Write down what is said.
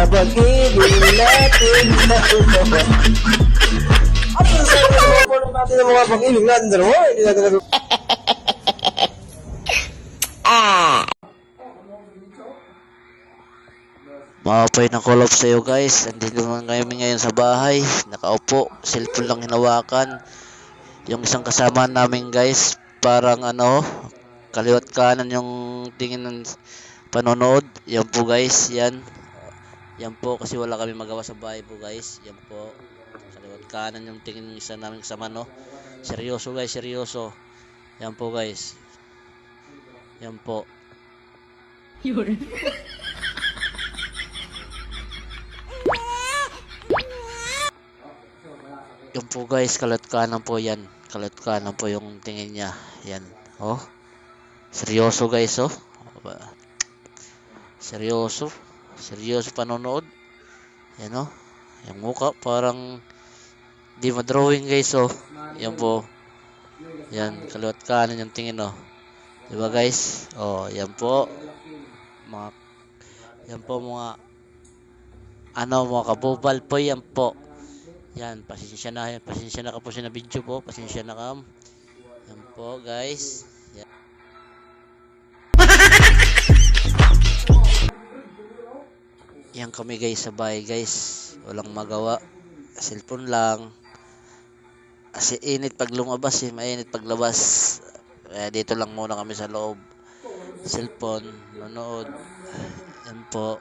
Pag-ibig natin dalawa. Ano sa sabi mo natin ng mga pag-ibig natin dalawa? Hindi natin nag- Mapay ng call off sa iyo guys. Andito naman kami ngayon sa bahay. Nakaupo. Cellphone lang hinawakan. Yung isang kasama namin guys. Parang kaliwat kanan yung tingin ng panonood. Yan po guys. Yan. Yan po kasi wala kami magawa sa bahay po guys. Yan po. Kaliwat kanan yung tingin ng isa namin kasama no. Seryoso guys. Seryoso. Yan po guys. Yan po. Yan po guys, kalat kanan po yan. Kalat kanan po yung tingin niya. Yan. Oh. Seryoso guys, oh. Seryoso. Seryoso panonood. Yan oh. Yung mukha parang di ma-drawing guys, oh. Yan po. Yan, kalat kanan yung tingin, oh. Diba guys? Oh, yan po. Yan po mga mga kabubal po yan po. Yan, pasensya na ka po siya na video po, pasensya na kam. Yan po guys. Yan. Yan kami guys sa bahay guys. Walang magawa. Cellphone lang. Kasi init pag lumabas mainit paglabas. Kaya dito lang muna kami sa loob. Cellphone, nanood. Yan po.